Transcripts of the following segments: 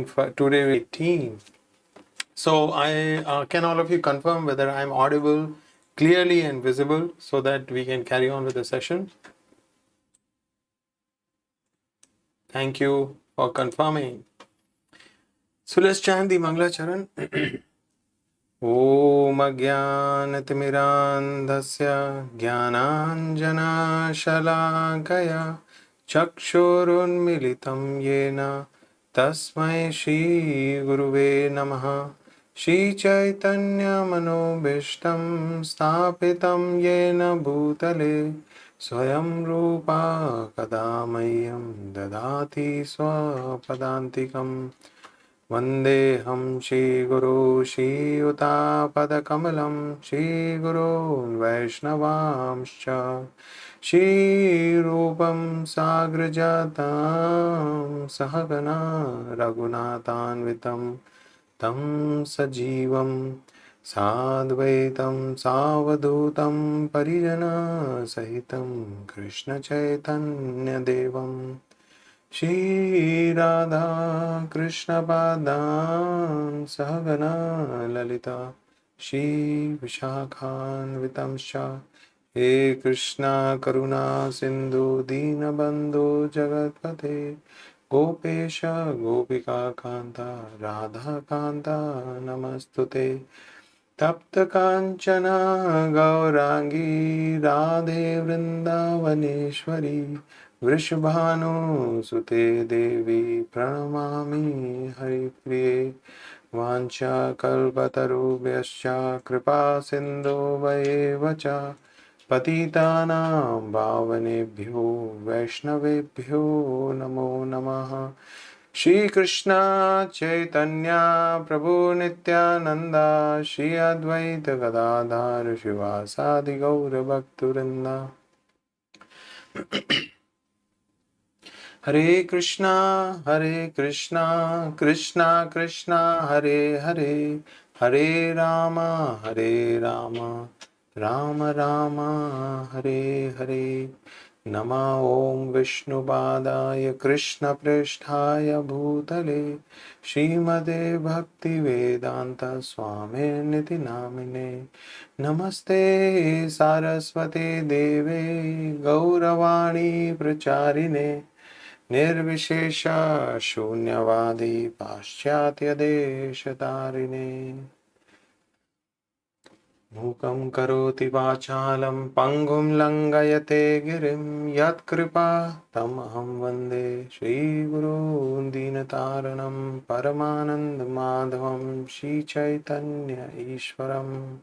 For today 18. So I can all of you confirm whether I'm audible clearly and visible so that we can carry on with the session? Thank you for confirming. So let's chant the Mangla Charan. Om Ajnanatimirandhasya Jnananjanashalakaya Chakshurunmilitam Yena Tasmai Shri Guruve Namaha Shri Chaitanya Manobhishtam Stapitam Yena Bhutale Swayam Rupa Kadamayam Dadati Swapadantikam Vandeham Shri Guru Shri Utapadakamlam Shri Guru Vaishnavamscha Shri Rupam Sagrajatam Sahagana Raghunathanvitam Tam Sajivam Sadvaitam Savadutam Parijana Sahitam Krishna Chaitanya Devam Shri Radha Krishna Padam Sahagana Lalita Shri Vishakhan Vitamsha He Krishna Karuna Sindhu Dinabandhu Jagatpate Gopesha Gopika Kanta Radha Kanta Namastute Tapta Kanchana Gaurangi Radhe Vrindavaneshwari Vrishabhanu Sute Devi Pranamami Haripriye Vancha Kalpatarubhyascha Kripa Sindhu Vaevacha Patitanam Bhavanebhyo Vaishnavebhyo Namo Namaha Shri Krishna Chaitanya Prabhu Nityananda Shri Advaita Gadadhar Shivasadi Gaura Bhakturinda Hare Krishna Krishna Krishna Hare Hare Hare Rama Rama Rama Hare Hare Nama Om Vishnu Padaya Krishna Prishthaya Bhutale Srimade Bhakti Vedanta Swami Niti Namine Namaste Saraswate Deve Gauravani Pracharine Nirvishesha Shunyavadi Paschatya Deshatarine Mukam karoti vachalam pangum langayate girim yat kripa tamaham vande Shri Guru Dinataranam Paramanand Madhavam Shri Chaitanya Ishwaram.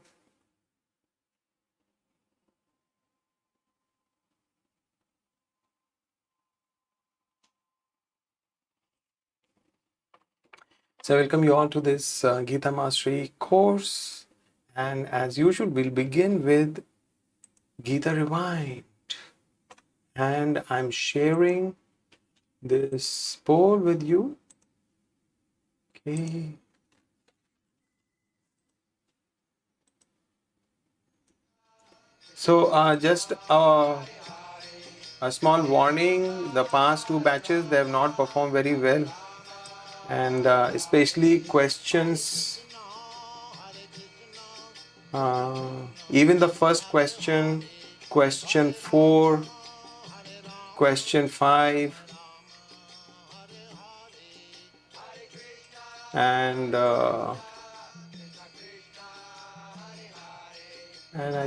So I welcome you all to this Gita Mastery Course, and as usual we'll begin with Gita Rewind, and I'm sharing this poll with you. Okay. So just a small warning, the past two batches, they have not performed very well, and especially questions, even the first question, question 4, question 5, and I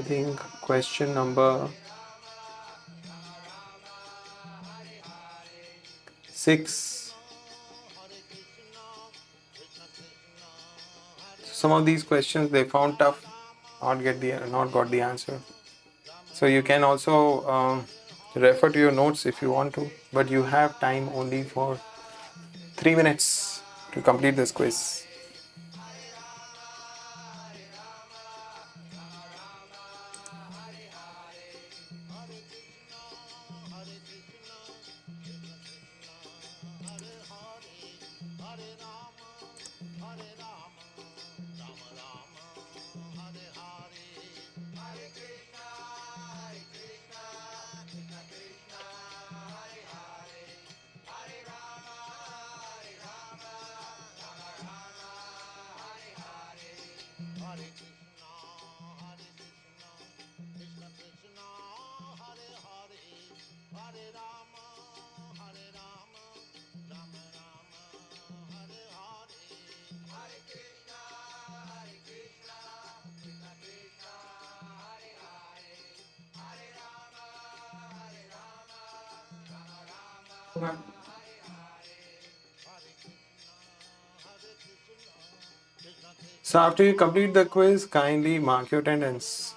think question number 6. Some of these questions they found tough, not got the answer. So you can also refer to your notes if you want to, but you have time only for 3 minutes to complete this quiz. So after you complete the quiz, kindly mark your attendance.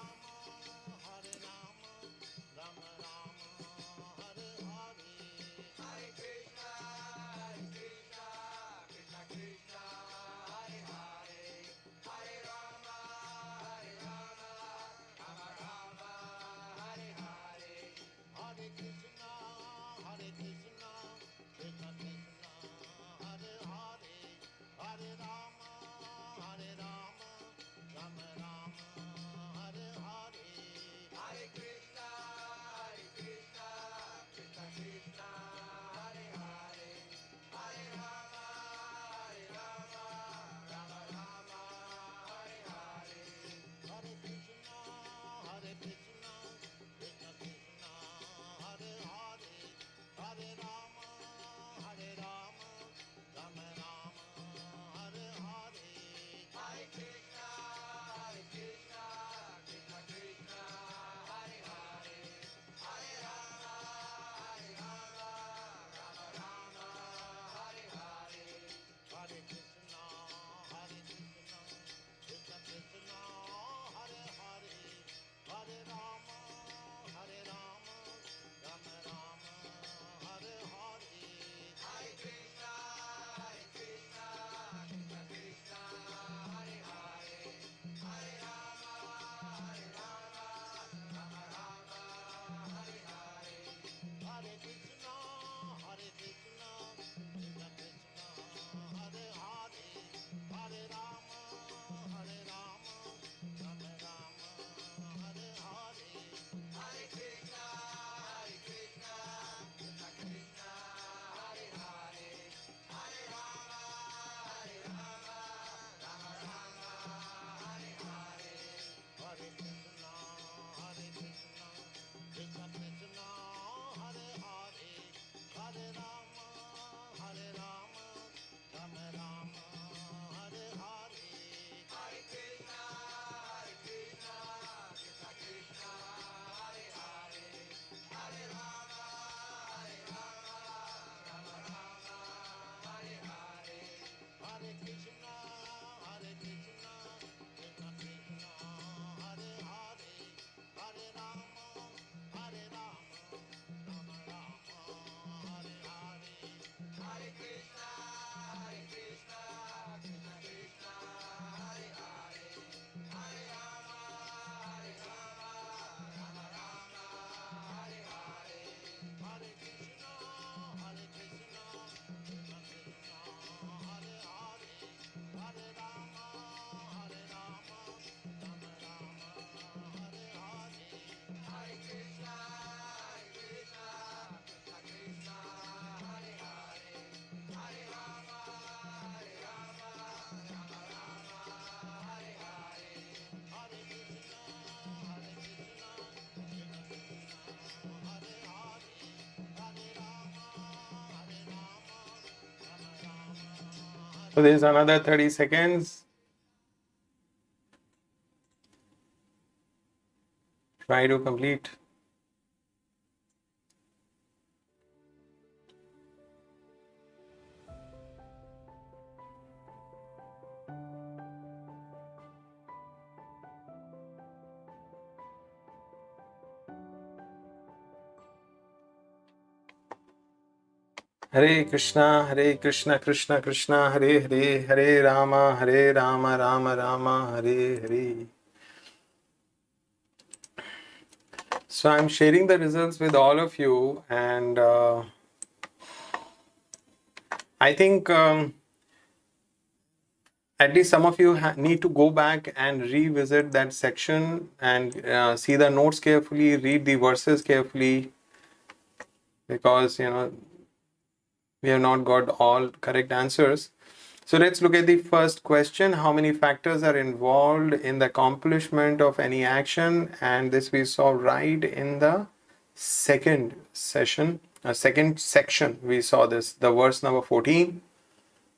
So there's another 30 seconds. Try to complete. Hare Krishna, Krishna Krishna, Hare Hare, Hare Rama, Rama Rama, Hare Hare. So I'm sharing the results with all of you, and I think at least some of you need to go back and revisit that section and see the notes carefully, read the verses carefully, because we have not got all correct answers. So let's look at the first question. How many factors are involved in the accomplishment of any action? And this we saw right in the second section. Second section we saw this, the verse number 14.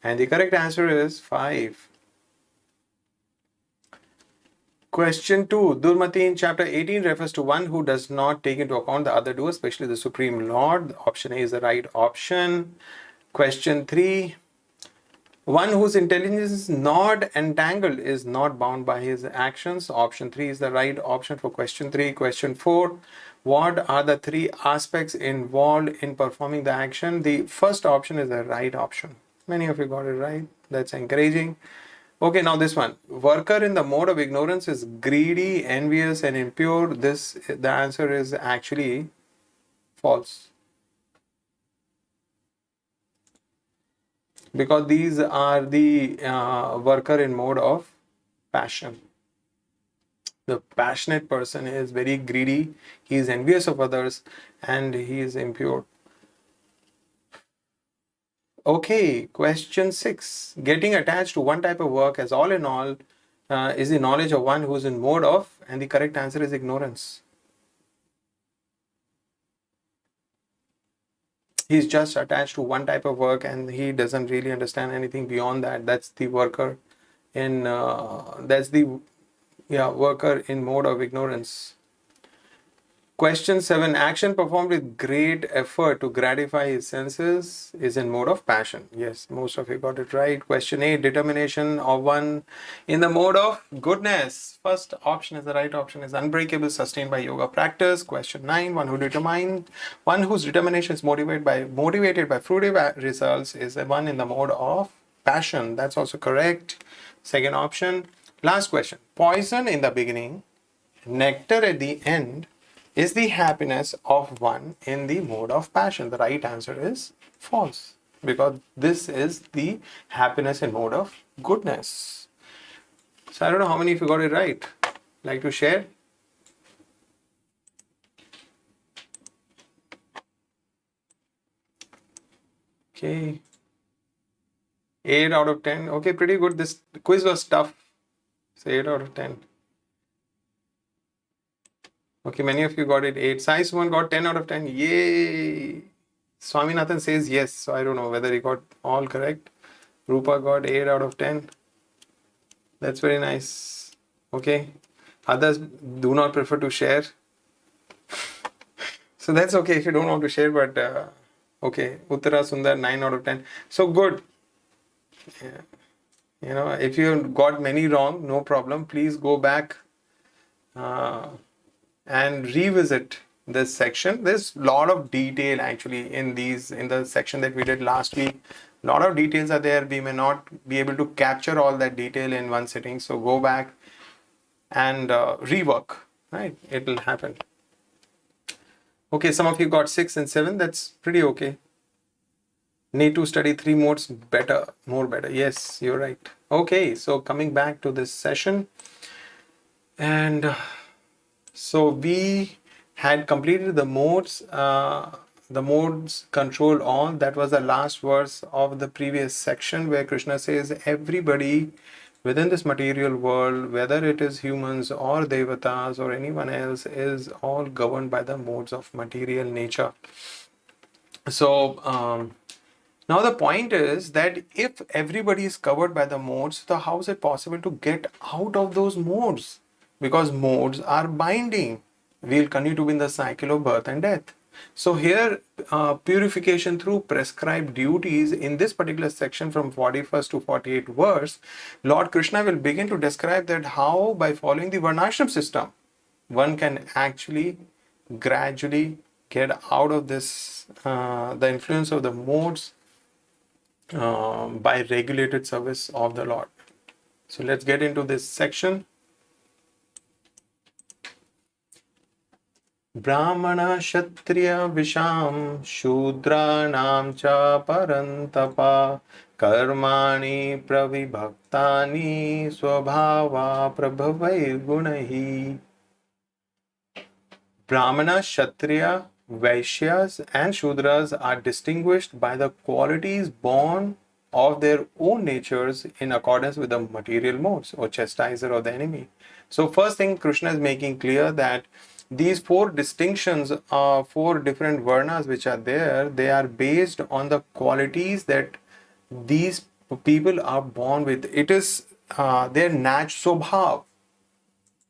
And the correct answer is 5. Question 2. Durmati in chapter 18 refers to one who does not take into account the other two, especially the Supreme Lord. Option A is the right option. Question 3. One whose intelligence is not entangled is not bound by his actions. Option 3 is the right option for question 3. Question 4. What are the three aspects involved in performing the action? The first option is the right option. Many of you got it right. That's encouraging. Okay, now this one. Worker in the mode of ignorance is greedy, envious, and impure. The answer is actually false. Because these are the worker in mode of passion. The passionate person is very greedy, he is envious of others, and he is impure. Okay, question 6. Getting attached to one type of work as all in all is the knowledge of one who is in mode of, and the correct answer is ignorance. He's just attached to one type of work and he doesn't really understand anything beyond that. That's the worker in worker in mode of ignorance. Question 7. Action performed with great effort to gratify his senses is in mode of passion. Yes, most of you got it right. Question 8. Determination of one in the mode of goodness. First option is the right option, is unbreakable, sustained by yoga practice. Question 9. One whose determination is motivated by fruitive results is the one in the mode of passion. That's also correct. Second option. Last question. Poison in the beginning, nectar at the end, is the happiness of one in the mode of passion. The right answer is false, because this is the happiness in mode of goodness. So I don't know how many of you got it right. Like to share? Okay. 8 out of 10. Okay, pretty good. This quiz was tough. So 8 out of 10. Okay, many of you got it 8. Sai Suman got 10 out of 10. Yay! Swaminathan says yes. So I don't know whether he got all correct. Rupa got 8 out of 10. That's very nice. Okay. Others do not prefer to share. So that's okay if you don't want to share, but okay. Uttara Sundar 9 out of 10. So good. Yeah. You know, if you got many wrong, no problem. Please go back and revisit this section. There's a lot of detail actually in the section that we did last week. A lot of details are there. We may not be able to capture all that detail in one sitting. So go back and rework, right? It will happen. Okay, some of you got 6 and 7. That's pretty okay. Need to study 3 modes better, more better. Yes, you're right. Okay, so coming back to this session, and so we had completed the modes control all. That was the last verse of the previous section, where Krishna says everybody within this material world, whether it is humans or devatas or anyone else, is all governed by the modes of material nature. So now the point is that if everybody is covered by the modes, so how is it possible to get out of those modes? Because modes are binding. We'll continue to be in the cycle of birth and death. So here, purification through prescribed duties, in this particular section from 41st to 48th verse, Lord Krishna will begin to describe that how, by following the Varnasrama system, one can actually gradually get out of this, the influence of the modes, by regulated service of the Lord. So let's get into this section. Brahmana Kshatriya Visham Shudranam cha Parantapa Karmani Pravibhaktani Swabhava Prabhavai Gunahi. Brahmana, Kshatriya, Vaishyas and Shudras are distinguished by the qualities born of their own natures in accordance with the material modes, or chastiser of the enemy. So first thing Krishna is making clear that these 4 distinctions, 4 different varnas which are there, they are based on the qualities that these people are born with. It is their natural swabhav.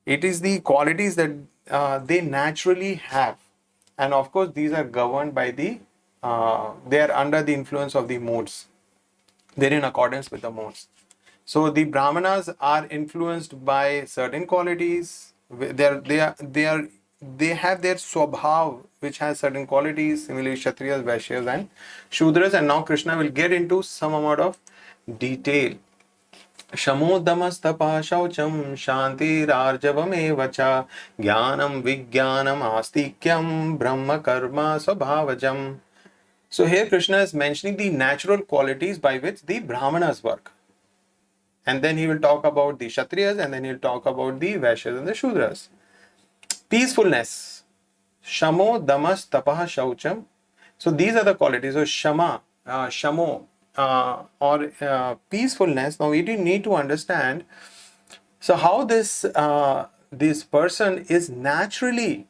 It is the qualities that they naturally have. And of course, these are governed by they are under the influence of the modes. They're in accordance with the modes. So the Brahmanas are influenced by certain qualities. They have their swabhav, which has certain qualities. Similarly, Kshatriyas, Vaishyas, and Shudras. And now Krishna will get into some amount of detail. Shamodamastapa shaucham shantirarjavam evacha jnanam vijnanam astikyam brahma karma swabhavajam. So here Krishna is mentioning the natural qualities by which the Brahmanas work. And then he will talk about the Kshatriyas, and then he'll talk about the Vaishyas and the Shudras. Peacefulness. Shamo, damas, tapaha, shaucham. So these are the qualities. So shama, shamo, or peacefulness. Now we do need to understand. So how this person is naturally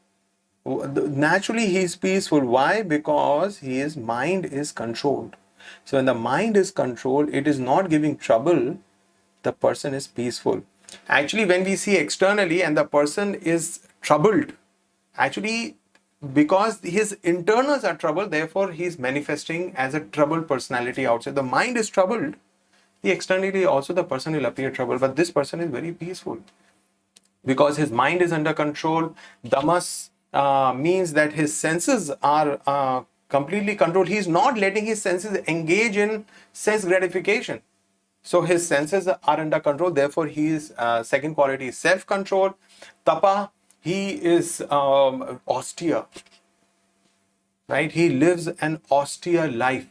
he is peaceful. Why? Because his mind is controlled. So when the mind is controlled, it is not giving trouble. The person is peaceful. Actually, when we see externally and the person is troubled, actually because his internals are troubled, therefore he is manifesting as a troubled personality outside. The mind is troubled, the externally also the person will appear troubled, but this person is very peaceful because his mind is under control. Damas means that his senses are completely controlled. He is not letting his senses engage in sense gratification. So his senses are under control. Therefore, his second quality is self-control. Tapa, he is austere, right? He lives an austere life.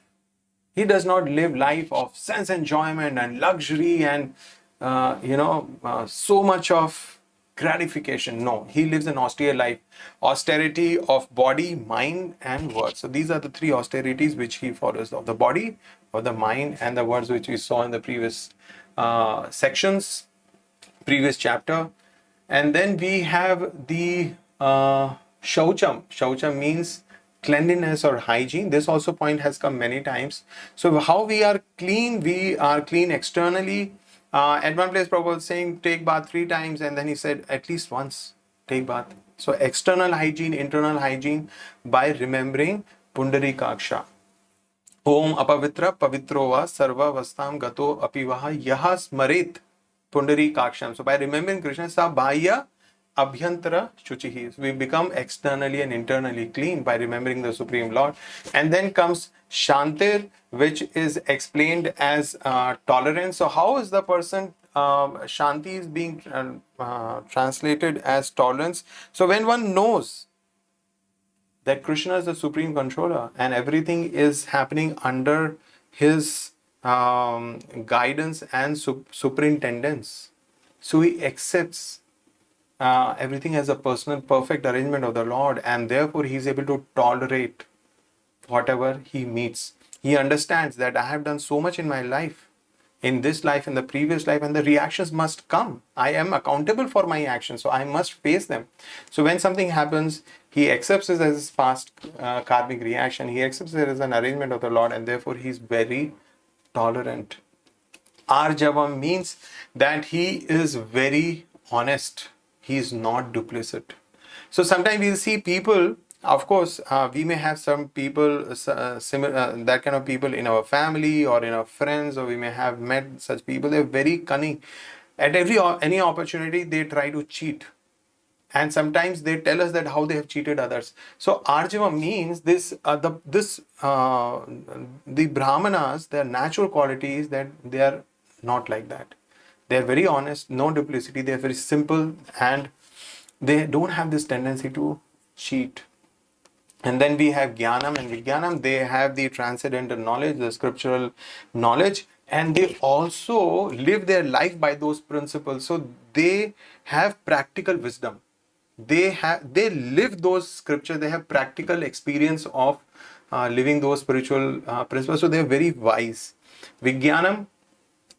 He does not live life of sense enjoyment and luxury and so much of gratification. No, he lives an austere life. Austerity of body, mind, and words. So these are the three austerities which he follows: of the body, of the mind, and the words, which we saw in the previous sections, previous chapter. And then we have the shaucham. Shaucham means cleanliness or hygiene. This also point has come many times. So how we are clean externally. At one place Prabhupada was saying take bath 3 times, and then he said at least once take bath. So external hygiene, internal hygiene, by remembering Pundarikaksha. Om apavitra pavitro va sarva vastam gato apivaha yaha smarit Pundarikaksham. So by remembering Krishna, sabhaya abhyantara shuchihi. We become externally and internally clean by remembering the Supreme Lord. And then comes Shantir, which is explained as tolerance. So how is the person, Shanti is being translated as tolerance. So when one knows that Krishna is the supreme controller and everything is happening under his guidance and superintendence, so he accepts everything as a personal perfect arrangement of the Lord, and therefore he is able to tolerate whatever he meets. He understands that I have done so much in my life, in this life, in the previous life, and the reactions must come. I am accountable for my actions, so I must face them. So when something happens, he accepts it as his past karmic reaction. He accepts it as an arrangement of the Lord, and therefore he is very tolerant. Arjavam means that he is very honest. He is not duplicit. So sometimes we'll see people, of course, we may have some people, similar, that kind of people in our family or in our friends, or we may have met such people. They're very cunning. At any opportunity, they try to cheat. And sometimes they tell us that how they have cheated others. So Arjava means the Brahmanas, their natural quality is that they are not like that. They are very honest, no duplicity. They are very simple, and they don't have this tendency to cheat. And then we have Jnanam and Vijnanam. They have the transcendental knowledge, the scriptural knowledge, and they also live their life by those principles. So they have practical wisdom. They live those scriptures. They have practical experience of living those spiritual principles. So they are very wise. Vijnanam,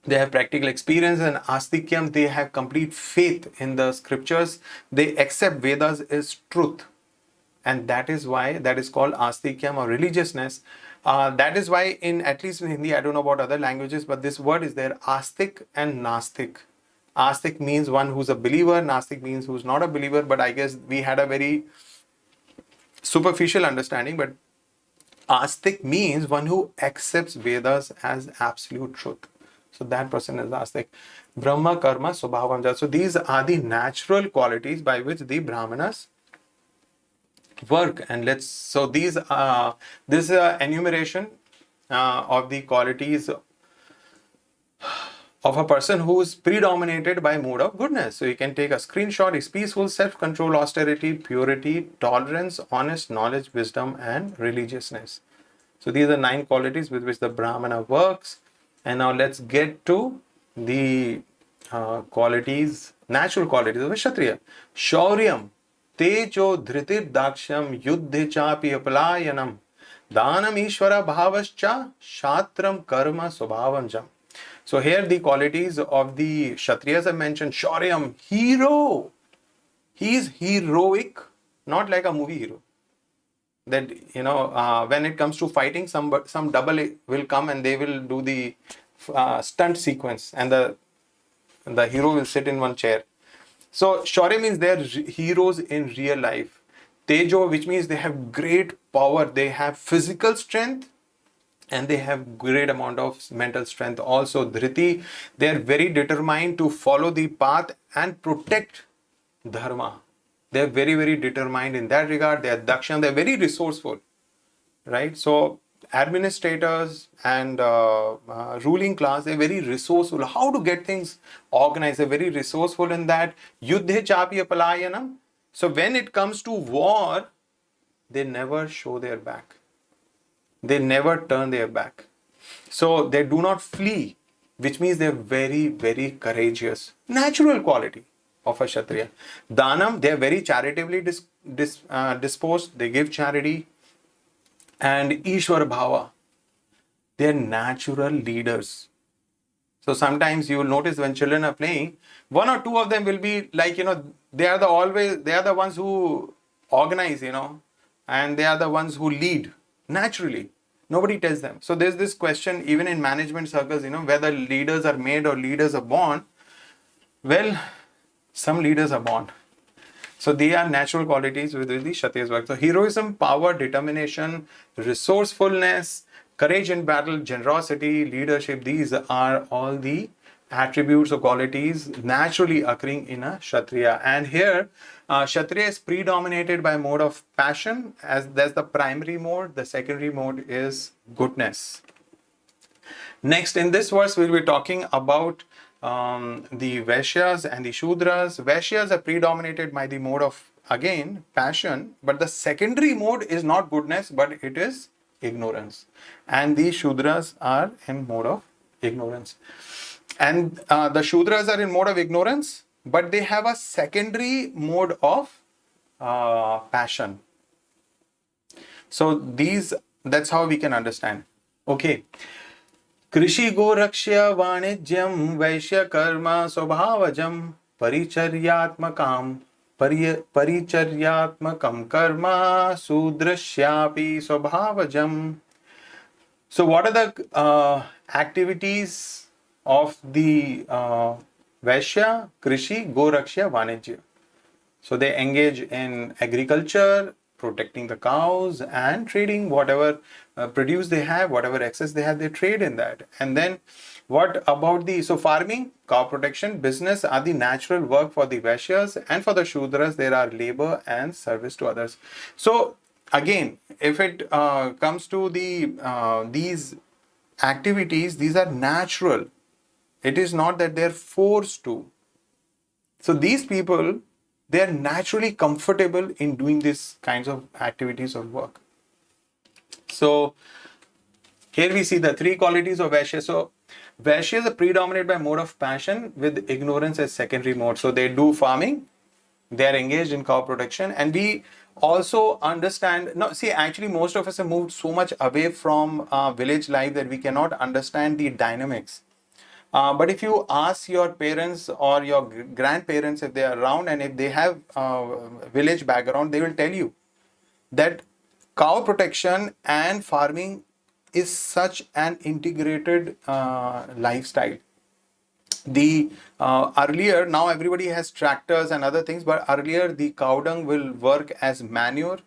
they have practical experience, and Astikyam, they have complete faith in the scriptures. They accept Vedas as truth. And that is why that is called Astikyam, or religiousness. That is why at least in Hindi, I don't know about other languages, but this word is there, Astik and Nastik. Astik means one who's a believer, Nastik means who's not a believer, but I guess we had a very superficial understanding. But Astik means one who accepts Vedas as absolute truth. So that person is Astik. Brahma, Karma, Subhavamja. So these are the natural qualities by which the Brahmanas work. And so these this is an enumeration of the qualities of a person who is predominated by mode of goodness. So you can take a screenshot. Is peaceful, self-control, austerity, purity, tolerance, honest, knowledge, wisdom, and religiousness. So these are 9 qualities with which the Brahmana works. And now let's get to the qualities, natural qualities of a Kshatriya. Shauryam, tejo dhritir daksham yuddhe chapi apalayanam danam ishvara bhavascha shatram karma subhavam jam. So here the qualities of the Kshatriyas are mentioned. Shauryam, hero. He is heroic, not like a movie hero. That, when it comes to fighting, some double will come and they will do the stunt sequence, and the hero will sit in one chair. So Shaurya means they are heroes in real life. Tejo, which means they have great power, they have physical strength, and they have great amount of mental strength. Also Dhriti, they are very determined to follow the path and protect dharma. They are very, very determined in that regard. They are Dakshan, they are very resourceful, right? So administrators and ruling class, they're very resourceful. How to get things organized, they're very resourceful in that. Yuddhe chapi apalayanam. So when it comes to war, they never show their back. They never turn their back. So they do not flee, which means they're very, very courageous. Natural quality of a Kshatriya. Danam, they're very charitably disposed. They give charity. And Ishwar Bhava, they're natural leaders. So sometimes you will notice when children are playing, 1 or 2 of them will be like, they are the ones who organize, and they are the ones who lead naturally. Nobody tells them. So there's this question even in management circles, whether leaders are made or leaders are born. Well, some leaders are born. So they are natural qualities with which the Kshatriyas work. So heroism, power, determination, resourcefulness, courage in battle, generosity, leadership, these are all the attributes or qualities naturally occurring in a Kshatriya. And here, Kshatriya is predominated by mode of passion, as that's the primary mode. The secondary mode is goodness. Next, in this verse, we'll be talking about the Vaishyas and the Shudras. Vaishyas are predominated by the mode of, again, passion, but the secondary mode is not goodness, but it is ignorance. And the Shudras are in mode of ignorance. And the Shudras are in mode of ignorance, but they have a secondary mode of passion. So that's how we can understand. Okay. Krishi Gorakshya Vanijyam Vaishya Karma Swabhavajam Paricharyatmakam Paricharyatmakam Karma Sudrashyapi Swabhavajam. So what are the activities of the Vaishya, Krishi, Gorakshya, Vanijya? So they engage in agriculture, protecting the cows, and trading whatever produce they have, whatever excess they have, they trade in that. And then what about so farming, cow protection, business are the natural work for the Vaishyas, and for the Shudras there are labor and service to others. So again, if it comes to these activities, these are natural. It is not that they're forced to. So these people, they are naturally comfortable in doing these kinds of activities or work. So here we see the 3 qualities of Vaishya. So Vaishyas are predominated by mode of passion with ignorance as secondary mode. So they do farming, they are engaged in cow protection, and we also understand, actually most of us have moved so much away from village life that we cannot understand the dynamics. But if you ask your parents or your grandparents if they are around and if they have village background, they will tell you that cow protection and farming is such an integrated lifestyle. the earlier, now everybody has tractors and other things, but earlier the cow dung will work as manure,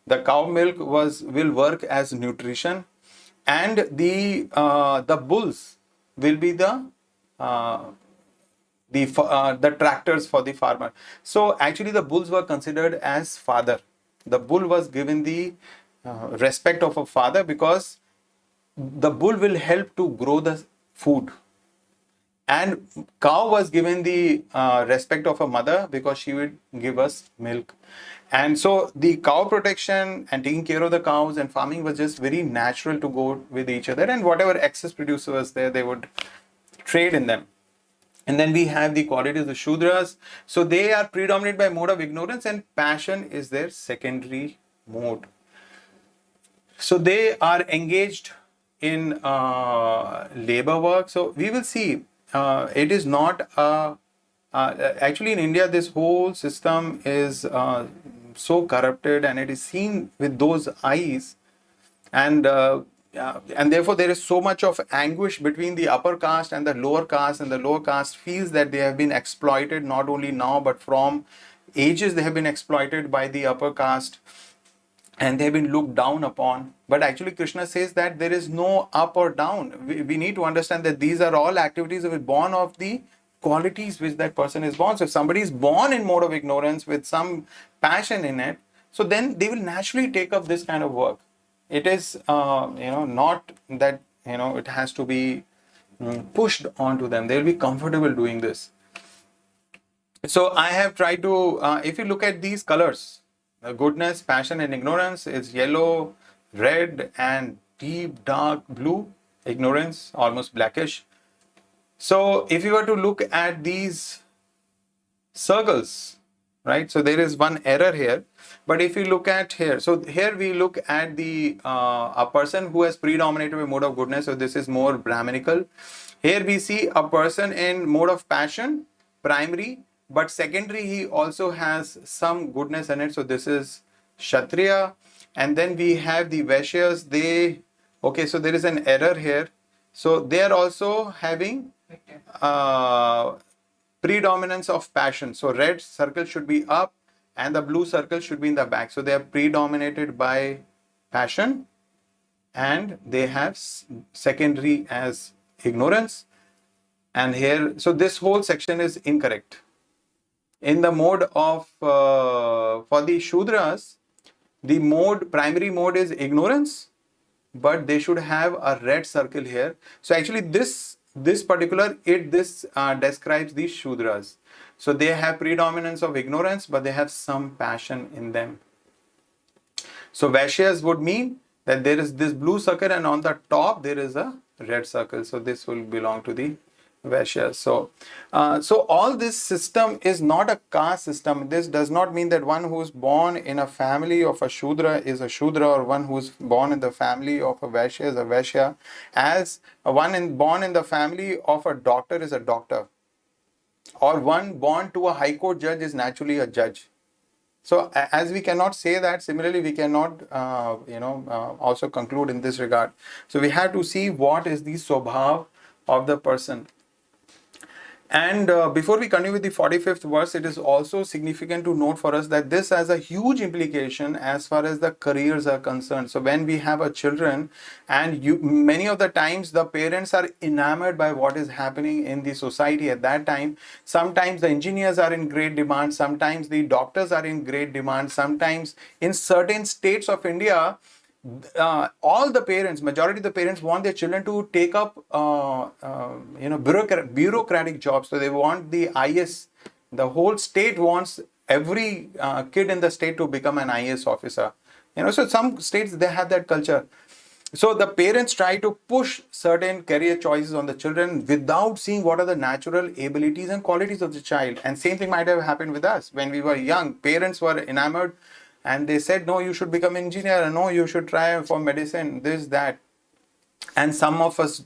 the cow milk will work as nutrition, and the bulls will be uh, the tractors for the farmer. So actually the bulls were considered as father. The bull was given the respect of a father, because the bull will help to grow the food, and cow was given the respect of a mother, because she would give us milk. And so the cow protection and taking care of the cows and farming was just very natural to go with each other, and whatever excess produce was there, they would trade in them. And then we have the qualities of the Shudras. So they are predominated by mode of ignorance, and passion is their secondary mode. So they are engaged in labor work. So we will see it is not actually in India this whole system is so corrupted, and it is seen with those eyes, and therefore there is so much of anguish between the upper caste and the lower caste, and the lower caste feels that they have been exploited, not only now but from ages they have been exploited by the upper caste, and they've been looked down upon. But actually Krishna says that there is no up or down. We need to understand that these are all activities that are born of the qualities which that person is born. So if somebody is born in mode of ignorance with some passion in it, so then they will naturally take up this kind of work. It is not that it has to be pushed onto them. They will be comfortable doing this. So I have tried to if you look at these colors, goodness, passion and ignorance is yellow, red and deep dark blue. Ignorance almost blackish. So if you were to look at these circles, right, so there is one error here. But if you look at here, so here we look at the a person who has predominated with mode of goodness, so this is more Brahminical. Here we see a person in mode of passion, primary, but secondary he also has some goodness in it, so this is Kshatriya. And then we have the Vaishyas, so there is an error here. So they are also having predominance of passion. So red circle should be up and the blue circle should be in the back. So they are predominated by passion, and they have secondary as ignorance. And here, so this whole section is incorrect. In the mode of, for the Shudras, the primary mode is ignorance, but they should have a red circle here. So actually this particular, describes the Shudras. So they have predominance of ignorance, but they have some passion in them. So Vaishyas would mean that there is this blue circle and on the top there is a red circle. So this will belong to the Vaishyas. So all this system is not a caste system. This does not mean that one who is born in a family of a Shudra is a Shudra, or one who is born in the family of a Vaishya is a Vaishya, as born in the family of a doctor is a doctor, or one born to a high court judge is naturally a judge. So as we cannot say that, similarly we cannot also conclude in this regard. So we have to see what is the swabhav of the person. And before we continue with the 45th verse, it is also significant to note for us that this has a huge implication as far as the careers are concerned. So when we have a children, and many of the times the parents are enamored by what is happening in the society at that time. Sometimes the engineers are in great demand, sometimes the doctors are in great demand, sometimes in certain states of India, all the parents, majority of the parents want their children to take up bureaucratic jobs. So they want the IS. The whole state wants every kid in the state to become an IS officer. So some states, they have that culture. So the parents try to push certain career choices on the children without seeing what are the natural abilities and qualities of the child. And same thing might have happened with us when we were young. Parents were enamored, and they said, no, you should become an engineer, no, you should try for medicine, this, that. And some of us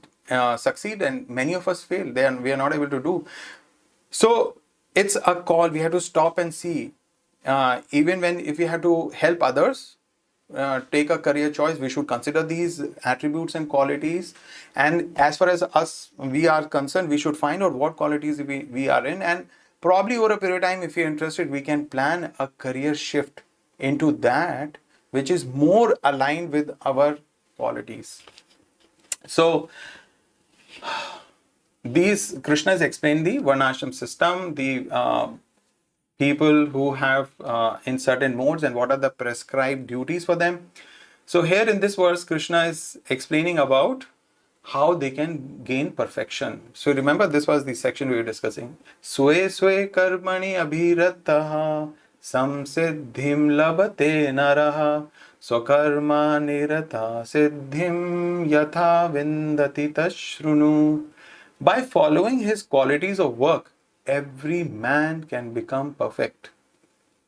succeed and many of us fail. We are not able to do. So it's a call. We have to stop and see. Even if we have to help others, take a career choice, we should consider these attributes and qualities. And as far as we are concerned, we should find out what qualities we are in. And probably over a period of time, if you're interested, we can plan a career shift into that, which is more aligned with our qualities. So, these Krishna has explained the Varnashram system, the people who have in certain modes and what are the prescribed duties for them. So here in this verse, Krishna is explaining about how they can gain perfection. So remember, this was the section we were discussing. Swe swe karmani abhirattaha samsiddhim labate naraha swakarma nirata siddhim yatha vindati tashrunu. By following his qualities of work, every man can become perfect.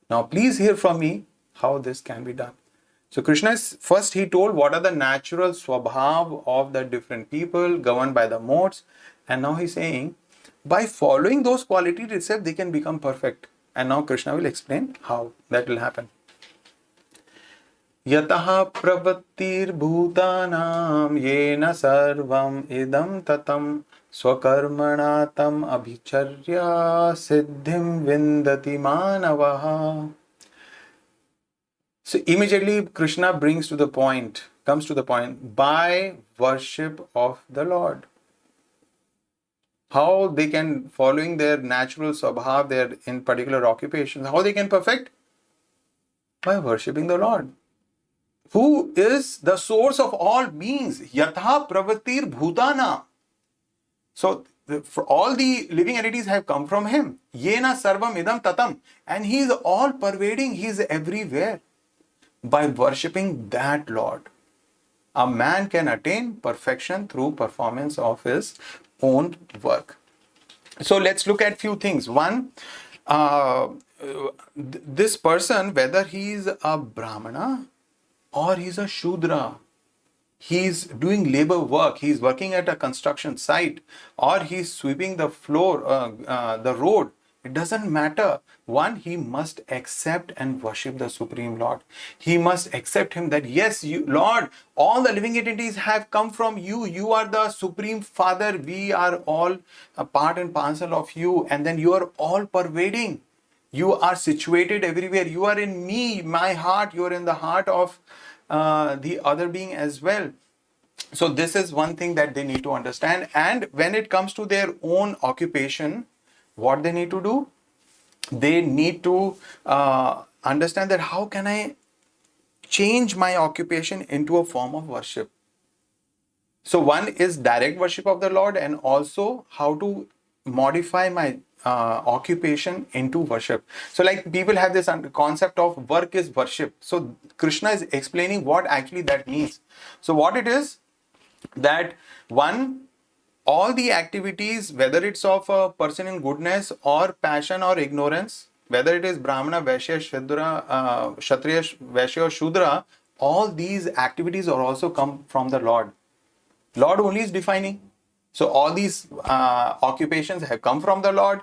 Now, please hear from me how this can be done. So, Krishna first he told what are the natural swabhav of the different people governed by the modes. And now he's saying, by following those qualities itself, they can become perfect. And now Krishna will explain how that will happen. Yataha pravattir bhutanam yena sarvam idam tatam swakarmana tam abhicharya siddhim vindati manavaha. So immediately Krishna comes to the point, by worship of the Lord. How they can, following their natural swabhav, their in particular occupations, how they can perfect? By worshipping the Lord, who is the source of all beings. Yatha pravattir bhutana. So for all the living entities have come from him. Yena sarvam idam tatam. And he is all pervading, he is everywhere. By worshipping that Lord, a man can attain perfection through performance of his own work. So let's look at few things. One, this person, whether he is a Brahmana or he's a Shudra, he's doing labor work, he's working at a construction site, or he's sweeping the floor, the road, it doesn't matter. One, he must accept and worship the Supreme Lord. He must accept him that, yes, you, Lord, all the living entities have come from you. You are the Supreme Father. We are all a part and parcel of you. And then you are all pervading. You are situated everywhere. You are in me, my heart. You are in the heart of the other being as well. So this is one thing that they need to understand. And when it comes to their own occupation, what they need to do? They need to understand that how can I change my occupation into a form of worship. So one is direct worship of the Lord, and also how to modify my occupation into worship. So like people have this concept of work is worship. So Krishna is explaining what actually that means. So what it is, that one, all the activities, whether it's of a person in goodness or passion or ignorance, whether it is Brahmana, Vaishya, Kshatriya, Vaishya or Shudra, all these activities are also come from the Lord. Lord only is defining. So all these occupations have come from the Lord.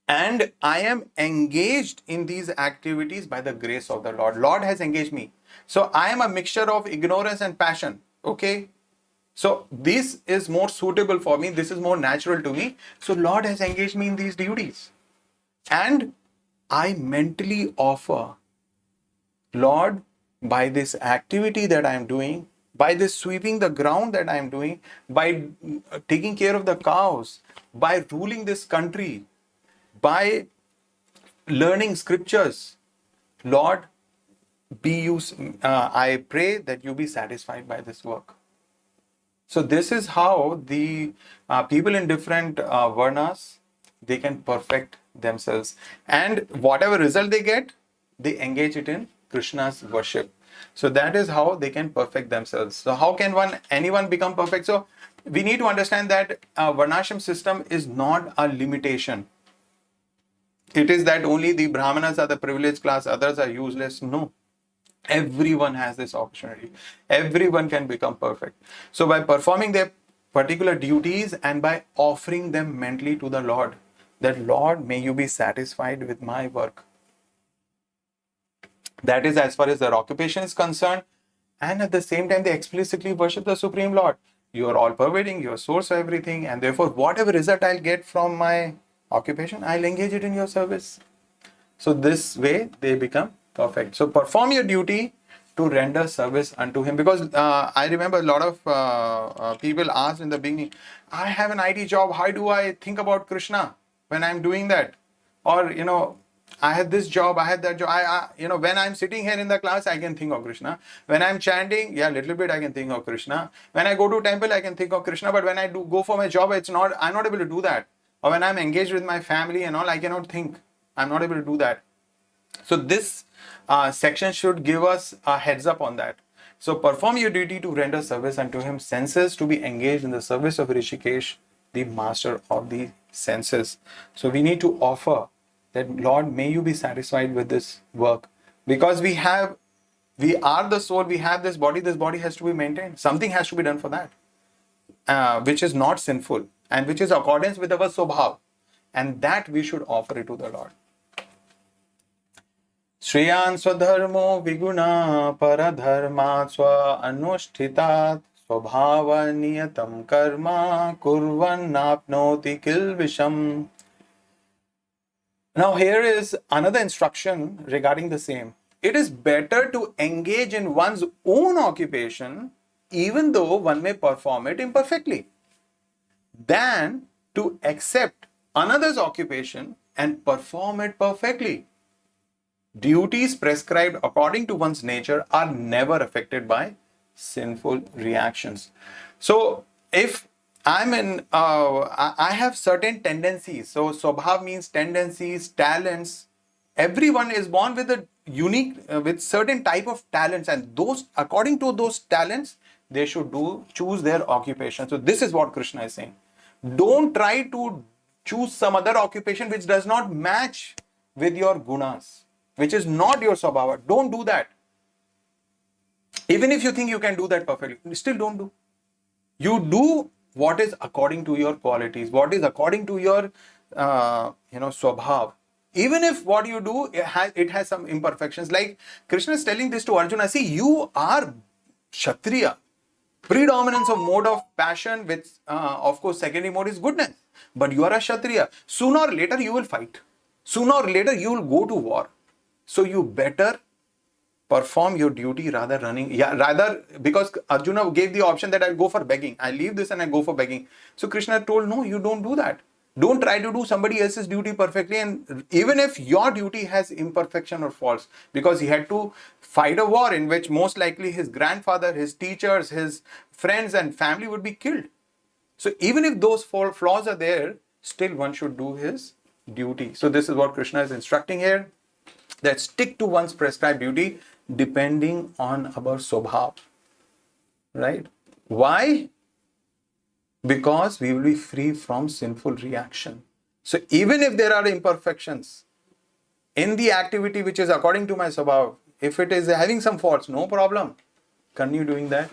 And I am engaged in these activities by the grace of the Lord. Lord has engaged me. So I am a mixture of ignorance and passion. Okay. So this is more suitable for me. This is more natural to me. So Lord has engaged me in these duties. And I mentally offer, Lord, by this activity that I am doing, by this sweeping the ground that I am doing, by taking care of the cows, by ruling this country, by learning scriptures, Lord, I pray that you be satisfied by this work. So this is how the people in different varnas, they can perfect themselves. And whatever result they get, they engage it in Krishna's worship. So that is how they can perfect themselves. So how can anyone become perfect? So we need to understand that Varnashram system is not a limitation. It is that only the Brahmanas are the privileged class, others are useless. No. Everyone has this opportunity. Everyone can become perfect. So by performing their particular duties and by offering them mentally to the Lord, that Lord, may you be satisfied with my work. That is as far as their occupation is concerned. And at the same time, they explicitly worship the Supreme Lord. You are all pervading, you are source of everything, and therefore, whatever result I'll get from my occupation, I'll engage it in your service. So this way, they become perfect. So perform your duty to render service unto him. Because I remember a lot of people asked in the beginning, I have an IT job, how do I think about Krishna when I'm doing that? Or, I had this job, I had that job. When I'm sitting here in the class, I can think of Krishna. When I'm chanting, little bit I can think of Krishna. When I go to temple, I can think of Krishna. But when I do go for my job, I'm not able to do that. Or when I'm engaged with my family and all, I cannot think. I'm not able to do that. So this section should give us a heads up on that. So perform your duty to render service unto him, senses to be engaged in the service of Rishikesh, the master of the senses. So we need to offer that, Lord, may you be satisfied with this work. Because we are the soul, we have this body has to be maintained. Something has to be done for that, which is not sinful and which is accordance with our Swabhav. And that we should offer it to the Lord. Shriyan swadharmo viguna paradharma swa anushtitat swabhava niyatam karma kurvan napnoti kilvisham. Now here is another instruction regarding the same. It is better to engage in one's own occupation even though one may perform it imperfectly, than to accept another's occupation and perform it perfectly. Duties prescribed according to one's nature are never affected by sinful reactions. So if I'm I have certain tendencies. So Swabhav means tendencies, talents. Everyone is born with a unique, with certain type of talents, and those, according to those talents, they should choose their occupation. So this is what Krishna is saying. Don't try to choose some other occupation which does not match with your gunas, which is not your Swabhava. Don't do that. Even if you think you can do that perfectly, still don't do. You do what is according to your qualities, what is according to your Swabhav. Even if what you do, it has some imperfections. Like Krishna is telling this to Arjuna, see, you are Kshatriya. Predominance of mode of passion, with of course secondary mode is goodness. But you are a Kshatriya. Sooner or later you will fight. Sooner or later you will go to war. So you better perform your duty rather because Arjuna gave the option that I'll go for begging. I leave this and I go for begging. So Krishna told, no, you don't do that. Don't try to do somebody else's duty perfectly, and even if your duty has imperfection or faults, because he had to fight a war in which most likely his grandfather, his teachers, his friends and family would be killed. So even if those flaws are there, still one should do his duty. So this is what Krishna is instructing here, that stick to one's prescribed duty depending on our Swabhav. Right? Why? Because we will be free from sinful reaction. So even if there are imperfections in the activity which is according to my Swabhav, if it is having some faults, no problem. Continue doing that.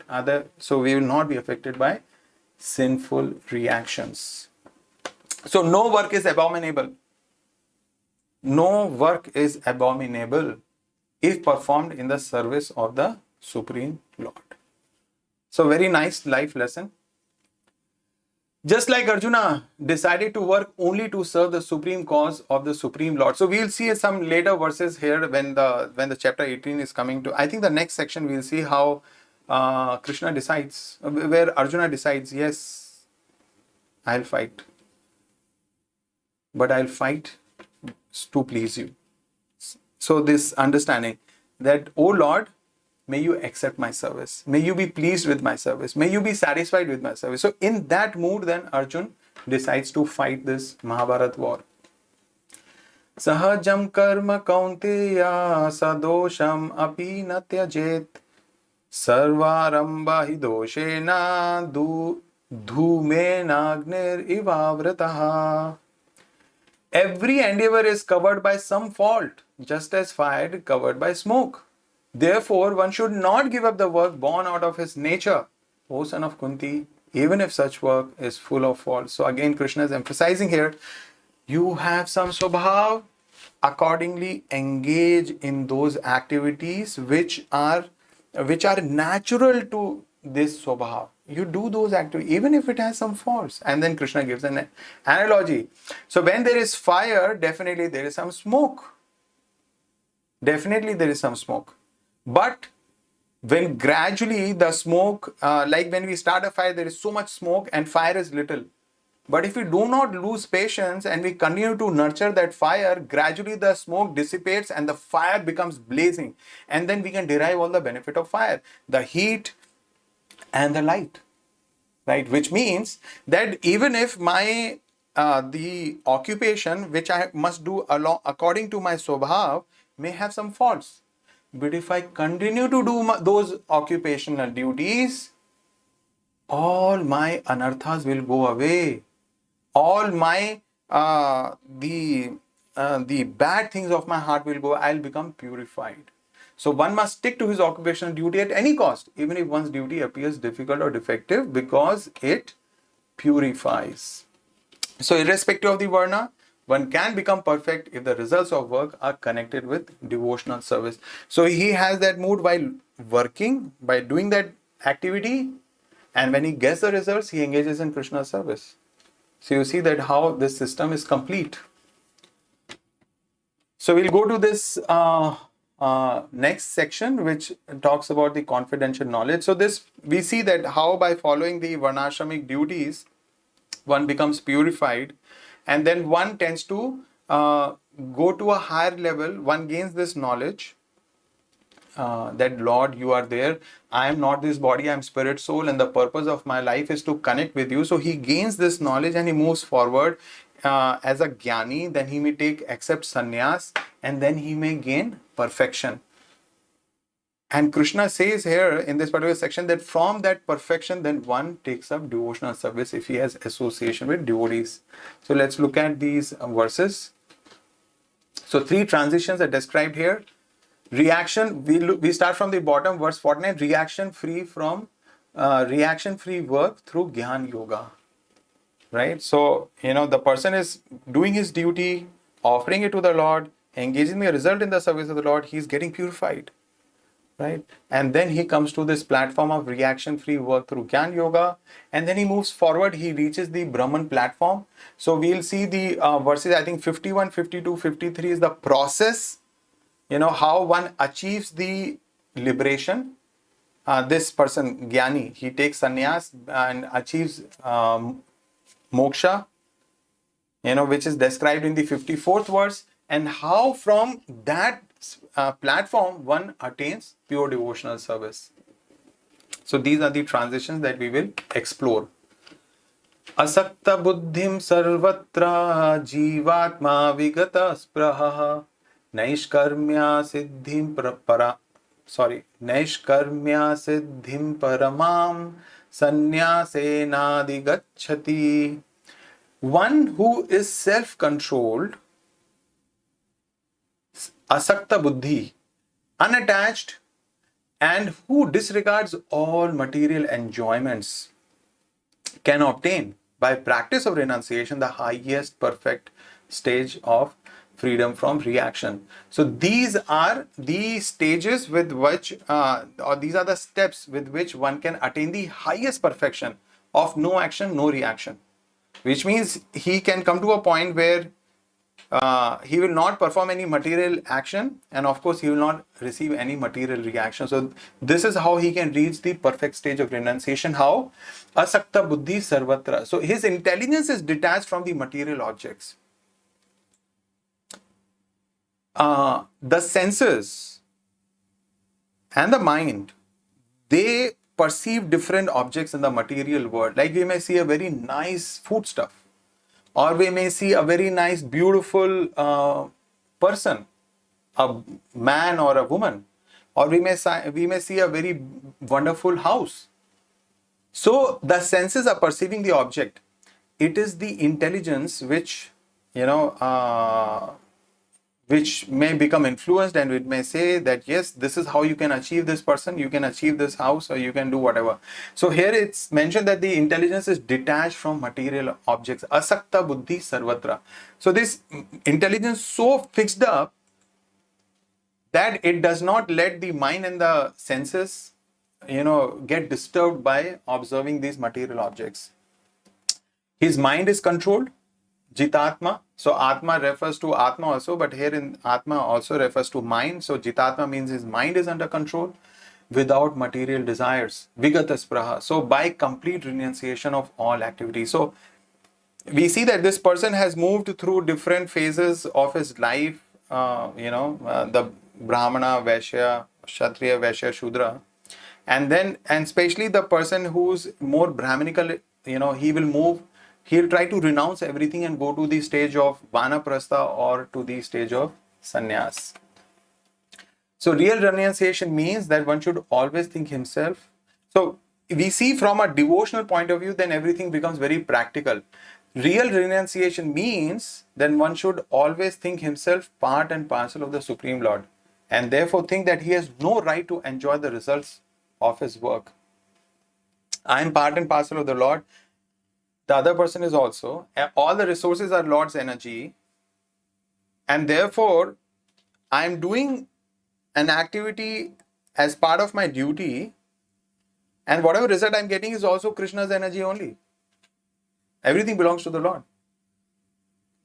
So we will not be affected by sinful reactions. So no work is abominable. No work is abominable if performed in the service of the Supreme Lord. So very nice life lesson. Just like Arjuna decided to work only to serve the supreme cause of the Supreme Lord. So we'll see some later verses here when the chapter 18 is coming to. I think the next section we'll see how Krishna decides, where Arjuna decides, yes, I'll fight. But I'll fight to please you. So this understanding that, oh Lord, may you accept my service. May you be pleased with my service. May you be satisfied with my service. So in that mood, then Arjun decides to fight this Mahabharat war. Sahajam karma kaunteya sadosham api natyajet sarvaramba hi doshena dhumenagnir ivavrataha. Every endeavor is covered by some fault, just as fire is covered by smoke. Therefore, one should not give up the work born out of his nature, O son of Kunti, even if such work is full of faults. So again, Krishna is emphasizing here, you have some Swabhav, accordingly engage in those activities which are natural to this swabha. You do those activities even if it has some faults. And then Krishna gives an analogy. So when there is fire, definitely there is some smoke. Definitely there is some smoke. But when gradually the smoke, like when we start a fire, there is so much smoke and fire is little. But if we do not lose patience and we continue to nurture that fire, gradually the smoke dissipates and the fire becomes blazing. And then we can derive all the benefit of fire, the heat and the light, right? Which means that even if my the occupation which I must do according to my swabhav may have some faults, but if I continue to do those occupational duties, all my anarthas will go away. All my the bad things of my heart will go. I'll become purified. So one must stick to his occupational duty at any cost, even if one's duty appears difficult or defective, because it purifies. So irrespective of the varna, one can become perfect if the results of work are connected with devotional service. So he has that mood while working, by doing that activity, and when he gets the results, he engages in Krishna's service. So you see that how this system is complete. So we'll go to this next section, which talks about the confidential knowledge. So this, we see that how by following the varnashramic duties, one becomes purified, and then one tends to go to a higher level. One gains this knowledge that Lord, you are there. I am not this body, I am spirit, soul, and the purpose of my life is to connect with you. So he gains this knowledge and he moves forward as a jnani. Then he may accept sannyas, and then he may gain perfection. And Krishna says here in this particular section that from that perfection, then one takes up devotional service if he has association with devotees. So let's look at these verses. So three transitions are described here. Reaction, we start from the bottom, verse 49, reaction free work through Gyan Yoga. Right? So, the person is doing his duty, offering it to the Lord, engaging the result in the service of the Lord, he is getting purified. Right? And then he comes to this platform of reaction free work through Gyan Yoga, and then he moves forward, he reaches the Brahman platform. So we'll see the verses, I think 51, 52, 53 is the process, how one achieves the liberation. This person, Jnani, he takes sannyas and achieves moksha, which is described in the 54th verse, and how from that platform one attains pure devotional service. So these are the transitions that we will explore. Asakta buddhim sarvatra jivatma vigata spraha Naishkarmya siddhim paramam sannyasena One who is self-controlled, asakta buddhi, unattached, and who disregards all material enjoyments, can obtain by practice of renunciation the highest perfect stage of freedom from reaction. So these are the stages with which, or these are the steps with which one can attain the highest perfection of no action, no reaction. Which means he can come to a point where he will not perform any material action, and of course he will not receive any material reaction. So this is how he can reach the perfect stage of renunciation. How? Asakta buddhi sarvatra. So his intelligence is detached from the material objects. The senses and the mind, they perceive different objects in the material world. Like we may see a very nice foodstuff, or we may see a very nice, beautiful person, a man or a woman, or we may see a very wonderful house. So the senses are perceiving the object. It is the intelligence which which may become influenced, and it may say that yes, this is how you can achieve this person, you can achieve this house, or you can do whatever. So here it's mentioned that the intelligence is detached from material objects. Asakta buddhi sarvatra. So this intelligence so fixed up that it does not let the mind and the senses, get disturbed by observing these material objects. His mind is controlled. Jitatma. So Atma refers to Atma also, but here in Atma also refers to mind. So Jitatma means his mind is under control without material desires. Vigata spraha. So by complete renunciation of all activities. So we see that this person has moved through different phases of his life, the Brahmana, Vaishya, Kshatriya, Vaishya, Shudra. And especially the person who's more Brahminical, he'll try to renounce everything and go to the stage of Vanaprastha or to the stage of Sannyas. So real renunciation means that one should always think himself. So we see from a devotional point of view, then everything becomes very practical. Real renunciation means then one should always think himself part and parcel of the Supreme Lord, and therefore think that he has no right to enjoy the results of his work. I am part and parcel of the Lord. The other person is also. All the resources are Lord's energy, and therefore I am doing an activity as part of my duty, and whatever result I'm getting is also Krishna's energy only. Everything belongs to the Lord.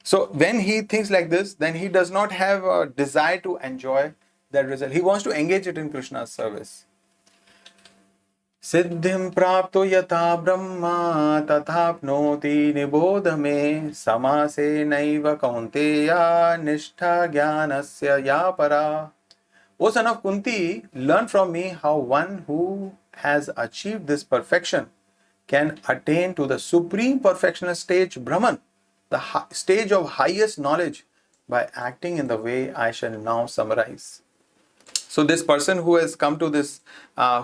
So when he thinks like this, then he does not have a desire to enjoy that result. He wants to engage it in Krishna's service. Siddhim prapto yata brahma tathapnoti nibodha me samase naiva kaunteya nishtha jnanasya ya para. O son of Kunti, learn from me how one who has achieved this perfection can attain to the supreme perfectionist stage, Brahman, the stage of highest knowledge, by acting in the way I shall now summarize. So this person who has come to this,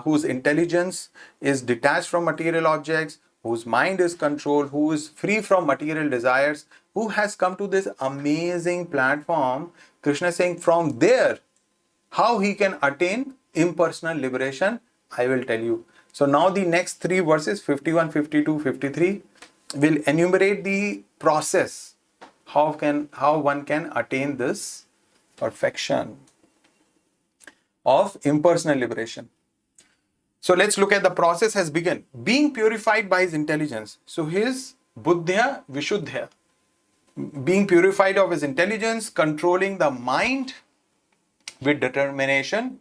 whose intelligence is detached from material objects, whose mind is controlled, who is free from material desires, who has come to this amazing platform, Krishna is saying from there, how he can attain impersonal liberation, I will tell you. So now the next three verses, 51, 52, 53, will enumerate the process, how one can attain this perfection of impersonal liberation. So let's look at the process has begun. Being purified by his intelligence. So his buddhya vishuddhya. Being purified of his intelligence, controlling the mind with determination,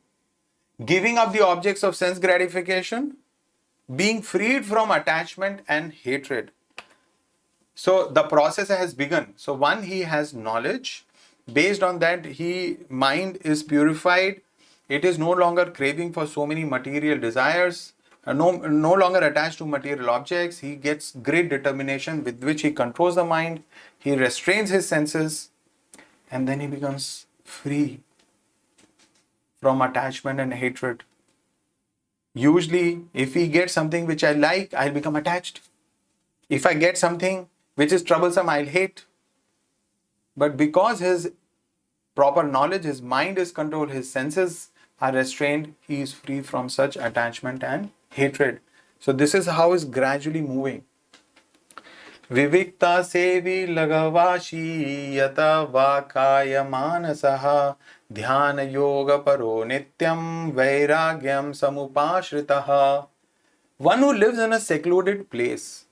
giving up the objects of sense gratification, being freed from attachment and hatred. So the process has begun. So one, he has knowledge. Based on that, mind is purified. It is no longer craving for so many material desires, no longer attached to material objects. He gets great determination with which he controls the mind. He restrains his senses, and then he becomes free from attachment and hatred. Usually, if we get something which I like, I'll become attached. If I get something which is troublesome, I'll hate. But because his proper knowledge, his mind is controlled, his senses are restrained, he is free from such attachment and hatred. So this is how it's gradually moving. Vivikta sevi lagavashi yata vakaya manasaha dhyana yoga paro nityam vairagyam samupashritaha. One who lives in a secluded place.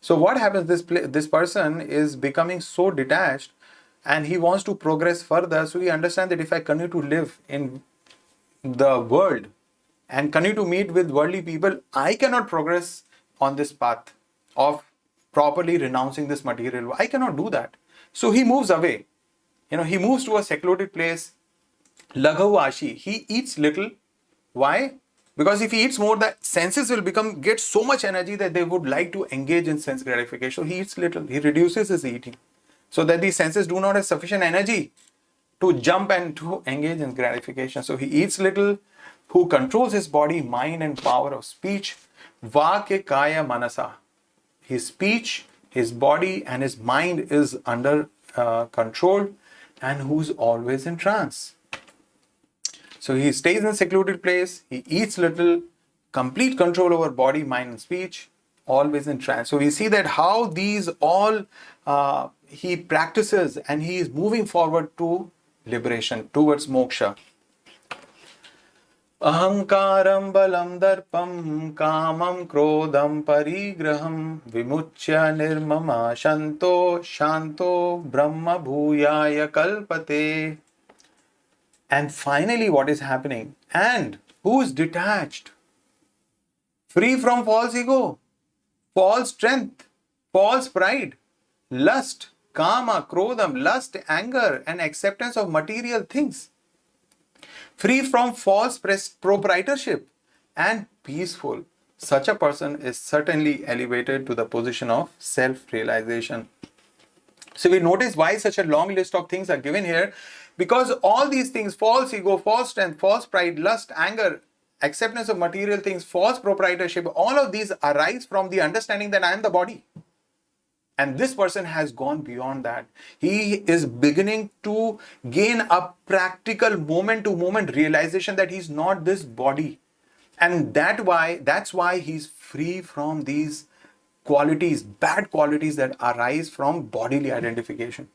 So what happens, this person is becoming so detached and he wants to progress further. So he understands that if I continue to live in the world and continue to meet with worldly people, I cannot progress on this path of properly renouncing this material. I cannot do that. So he moves away. He moves to a secluded place. Laghav ashi. He eats little. Why? Because if he eats more, the senses will get so much energy that they would like to engage in sense gratification. So he eats little. He reduces his eating so that the senses do not have sufficient energy to jump and to engage in gratification. So he eats little. Who controls his body, mind and power of speech. Vake kaya manasa. His speech, his body and his mind is under control. and who's always in trance. So he stays in a secluded place, he eats little, complete control over body, mind and speech, always in trance. So we see that how these all he practices, and he is moving forward to liberation, towards moksha. Ahankaram balam darpam kamam krodam parigraham vimuchya nirmama shanto brahma bhuyaya kalpate. And finally, what is happening? And who is detached? Free from false ego, false strength, false pride, lust, kama, krodam, lust, anger, and acceptance of material things. Free from false proprietorship and peaceful. Such a person is certainly elevated to the position of self-realization. So we notice why such a long list of things are given here. Because all these things, false ego, false strength, false pride, lust, anger, acceptance of material things, false proprietorship, all of these arise from the understanding that I am the body. And this person has gone beyond that. He is beginning to gain a practical moment-to-moment realization that he's not this body. And that's why he's free from these qualities, bad qualities that arise from bodily identification.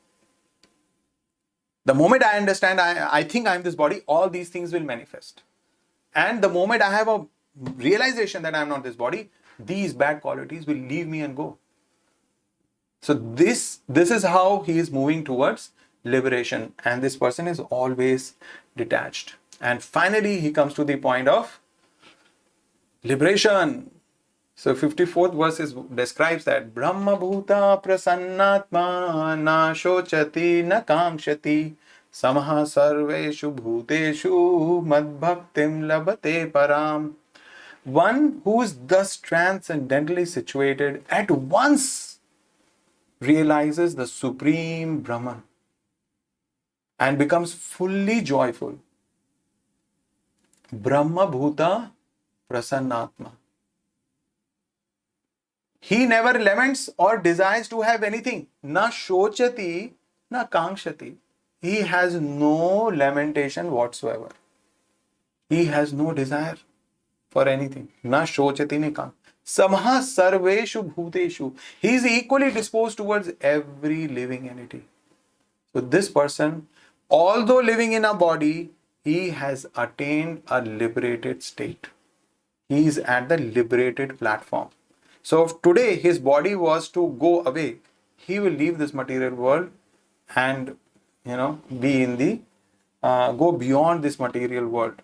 The moment I understand, I think I'm this body, all these things will manifest. And the moment I have a realization that I'm not this body, these bad qualities will leave me and go. So this is how he is moving towards liberation. And this person is always detached. And finally, he comes to the point of liberation. So 54th verse describes that Brahma Bhuta Prasannatma Na Shochati Na Kankshati Samaha Sarveshu Bhuteshu Madbhaktim Labate Param. One who is thus transcendently situated at once realizes the supreme Brahman and becomes fully joyful. Brahma Bhuta Prasannatma. He never laments or desires to have anything. Na shochati, na kankshati. He has no lamentation whatsoever. He has no desire for anything. Na shochati, na kankshati. Samha sarveshu bhuteshu. He is equally disposed towards every living entity. So this person, although living in a body, he has attained a liberated state. He is at the liberated platform. So if today his body was to go away, he will leave this material world and be in the go beyond this material world.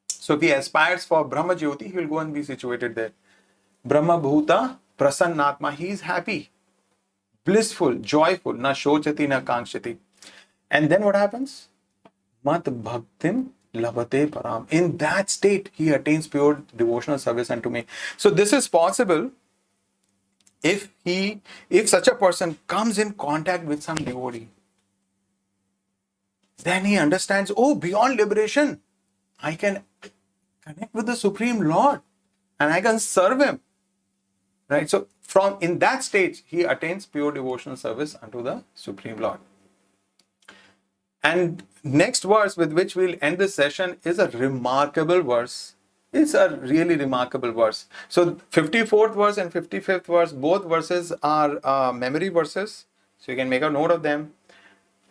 So if he aspires for Brahma Jyoti, he will go and be situated there. Brahma Bhuta Prasannatma. He is happy, blissful, joyful. Na shochati na kankshati. And then what happens? Mat bhaktim labate param. In that state, he attains pure devotional service unto me. So this is possible if such a person comes in contact with some devotee. Then he understands, oh, beyond liberation, I can connect with the Supreme Lord and I can serve him. Right? So from in that stage, he attains pure devotional service unto the Supreme Lord. And next verse with which we'll end this session is a remarkable verse. It's a really remarkable verse. So 54th verse and 55th verse, both verses are memory verses. So you can make a note of them.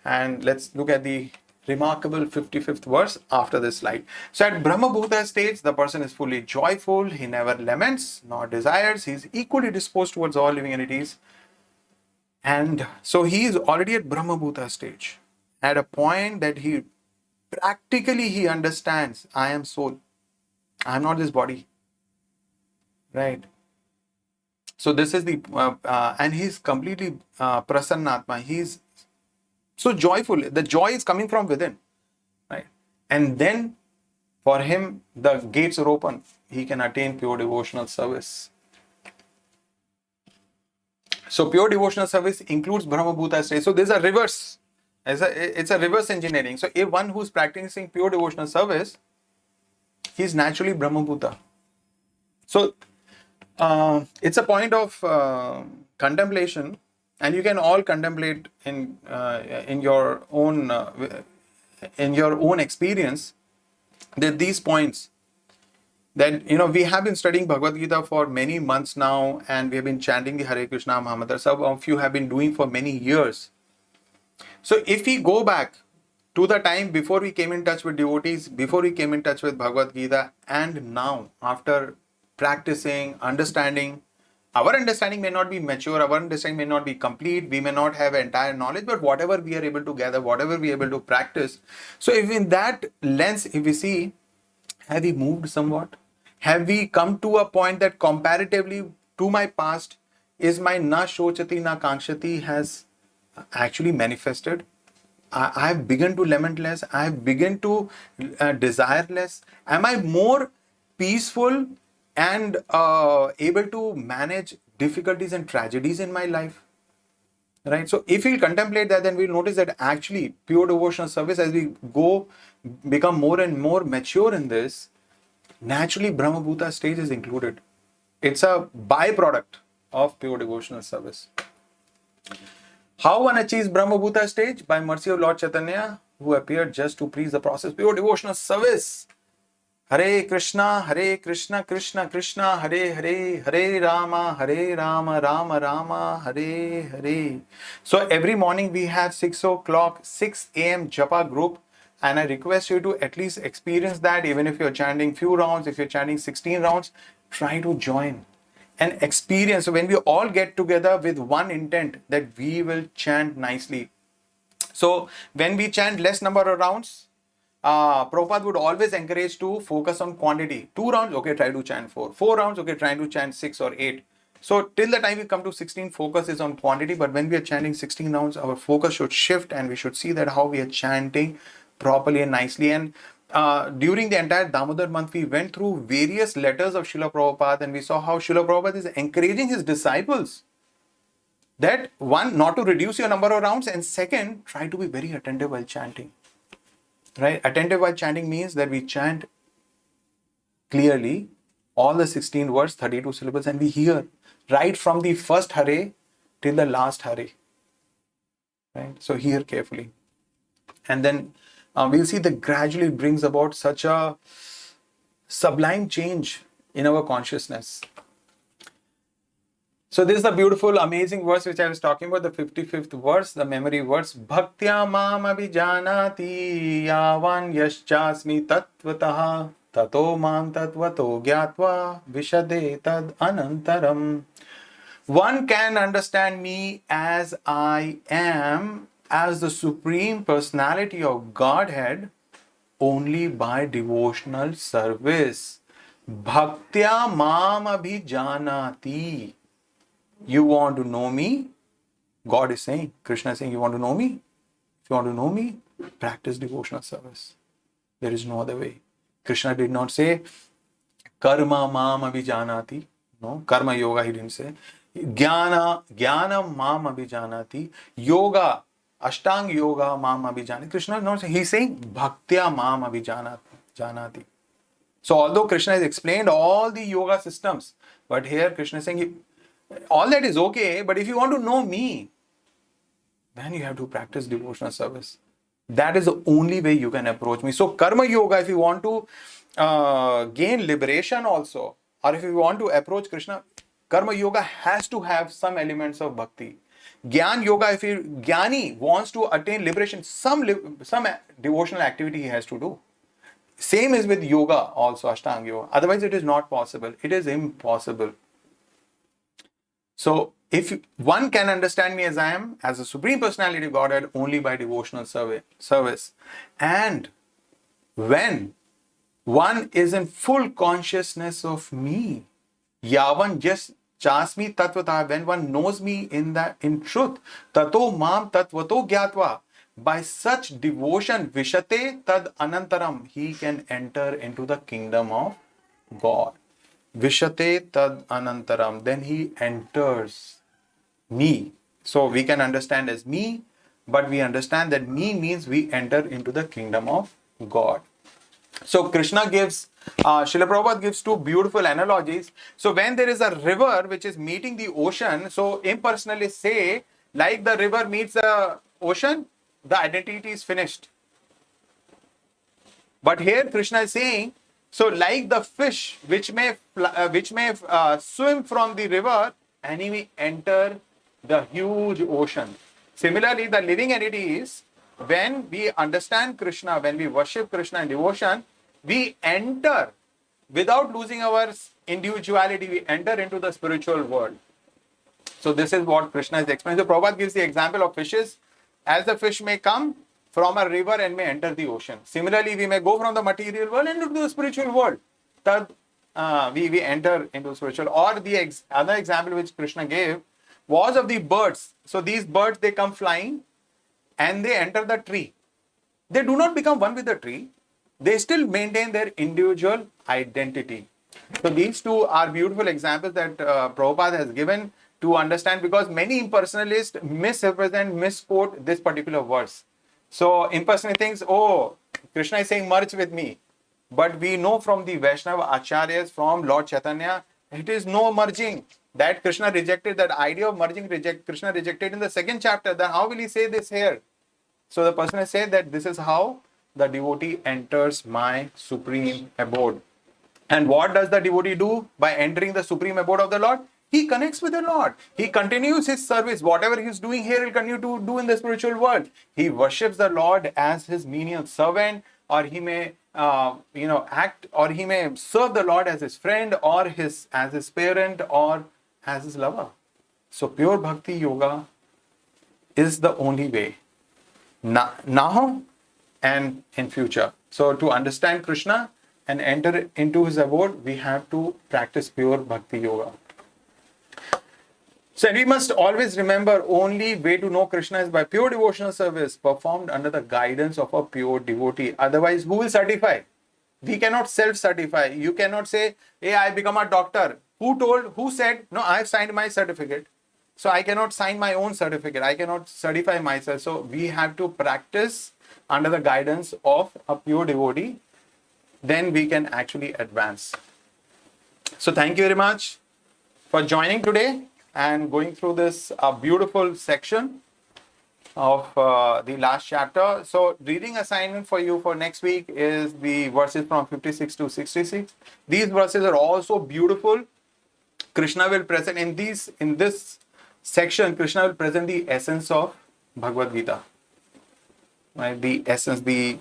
And let's look at the remarkable 55th verse after this slide. So at Brahma Bhuta stage, the person is fully joyful. He never laments nor desires. He is equally disposed towards all living entities. And so he is already at Brahma Bhuta stage. At a point that he practically understands, I am soul. I am not this body. Right? So this is the, and he's completely prasannatma. He's so joyful. The joy is coming from within. Right? And then for him, the gates are open. He can attain pure devotional service. So pure devotional service includes Brahma Bhuta stage. So there's a reverse. It's a reverse engineering. So if one who's practicing pure devotional service, he's naturally Brahma Bhuta. So it's a point of contemplation and you can all contemplate in your own experience that these points, that we have been studying Bhagavad Gita for many months now, and we have been chanting the Hare Krishna Mahamantra. Some of you have been doing for many years. So if we go back to the time before we came in touch with devotees, before we came in touch with Bhagavad Gita, and now after practicing, understanding, our understanding may not be mature, our understanding may not be complete, we may not have entire knowledge, but whatever we are able to gather, whatever we are able to practice. So if in that lens, if we see, have we moved somewhat? Have we come to a point that comparatively to my past, is my na shochati na kankshati has actually manifested? I've begun to lament less. I've begun to desire less. Am I more peaceful and able to manage difficulties and tragedies in my life? Right? So if we'll contemplate that, then we'll notice that actually pure devotional service, as we become more and more mature in this, naturally Brahma Bhuta stage is included. It's a byproduct of pure devotional service. How one achieves Brahma Bhuta stage? By mercy of Lord Chaitanya, who appeared just to preach the process pure devotional service. Hare Krishna, Krishna Krishna, Hare Hare, Hare Rama, Rama Rama, Hare Hare. So every morning we have 6 o'clock, 6 a.m. Japa group, and I request you to at least experience that. Even if you're chanting few rounds, if you're chanting 16 rounds, try to join and experience. So when we all get together with one intent, that we will chant nicely. So when we chant less number of rounds, Prabhupada would always encourage to focus on quantity. 2 rounds, okay, try to chant 4. 4 rounds, okay, try to chant 6 or 8. So till the time we come to 16, focus is on quantity. But when we are chanting 16 rounds, our focus should shift, and we should see that how we are chanting properly and nicely. And during the entire Damodar month, we went through various letters of Srila Prabhupada, and we saw how Srila Prabhupada is encouraging his disciples that, one, not to reduce your number of rounds, and second, try to be very attentive while chanting. Right? Attentive while chanting means that we chant clearly all the 16 words, 32 syllables, and we hear right from the first Hare till the last Hare. Right? So hear carefully. And then we'll see that gradually it brings about such a sublime change in our consciousness. So this is the beautiful, amazing verse which I was talking about, the 55th verse, the memory verse. Bhaktya mam abhijanati yavan yaschasmi tattvataha tato mam tattvato gyatva vishade tad anantaram. One can understand me as I am, as the Supreme Personality of Godhead, only by devotional service. Bhaktya mam abhijanati. You want to know me? God is saying, Krishna is saying, you want to know me? If you want to know me, practice devotional service. There is no other way. Krishna did not say, karma mam abhijanati. No, karma yoga he didn't say. Jnana mam abhijanati. Yoga, ashtang yoga mam abhijanati. Krishna is not saying, he's saying, bhaktya mam abhijanati. So although Krishna has explained all the yoga systems, but here Krishna is saying, all that is okay, but if you want to know me, then you have to practice devotional service. That is the only way you can approach me. So karma yoga, if you want to gain liberation also, or if you want to approach Krishna, karma yoga has to have some elements of bhakti. Gyan yoga, if Jnani wants to attain liberation, some devotional activity he has to do. Same is with yoga also, Ashtanga yoga. Otherwise it is not possible. It is impossible. So, if one can understand me as I am, as a Supreme Personality of Godhead, only by devotional service. And when one is in full consciousness of me, yavan just chasmi tattvata, when one knows me in truth, tato mam tattvato gyatva, by such devotion, vishate tad anantaram, he can enter into the kingdom of God. Vishate tad anantaram, then he enters me. So we can understand as me, but we understand that me means we enter into the kingdom of God. So Krishna gives, Srila Prabhupada gives 2 beautiful analogies. So when there is a river which is meeting the ocean, so impersonally say Like the river meets the ocean, the identity is finished. But here Krishna is saying, so like the fish which may swim from the river and he may enter the huge ocean. Similarly, the living entity is, when we understand Krishna, when we worship Krishna in devotion, we enter without losing our individuality. We enter into the spiritual world. So this is what Krishna is explaining. So Prabhupada gives the example of fishes. As the fish may come from a river and may enter the ocean. Similarly, we may go from the material world and into the spiritual world. Tad, we enter into spiritual. Or the other example which Krishna gave was of the birds. So these birds, they come flying and they enter the tree. They do not become one with the tree. They still maintain their individual identity. So these two are beautiful examples that Prabhupada has given to understand, because many impersonalists misquote this particular verse. So impersonal thinks, oh, Krishna is saying merge with me. But we know from the Vaishnava Acharyas, from Lord Chaitanya, it is no merging. That Krishna rejected, that idea of merging, Krishna rejected in the second chapter. Then how will he say this here? So the person has said that this is how the devotee enters my supreme abode. And what does the devotee do by entering the supreme abode of the Lord? He connects with the Lord. He continues his service. Whatever he is doing here, he'll continue to do in the spiritual world. He worships the Lord as his menial servant, or he may act, or he may serve the Lord as his friend, or as his parent, or as his lover. So pure bhakti yoga is the only way, now and in future. So to understand Krishna and enter into his abode, we have to practice pure bhakti yoga. So we must always remember, only way to know Krishna is by pure devotional service performed under the guidance of a pure devotee. Otherwise, who will certify? We cannot self-certify. You cannot say, hey, I become a doctor. Who said, no, I have signed my certificate. So I cannot sign my own certificate. I cannot certify myself. So we have to practice under the guidance of a pure devotee. Then we can actually advance. So thank you very much for joining today and going through this beautiful section of the last chapter. So reading assignment for you for next week is the verses from 56 to 66. These verses are also beautiful. Krishna will present in this section, Krishna will present the essence of Bhagavad Gita. Right? The essence, even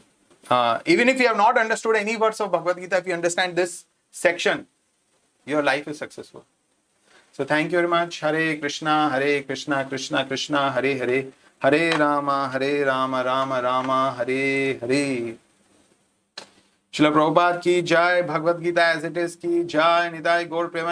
if you have not understood any words of Bhagavad Gita, if you understand this section, your life is successful. So thank you very much. Hare Krishna, Krishna Krishna, Hare Hare, Hare Rama, Rama Rama, Hare Hare. Srila Prabhupada ki jai, Bhagavad Gita as it is ki jai, Nidai Gaur Prema.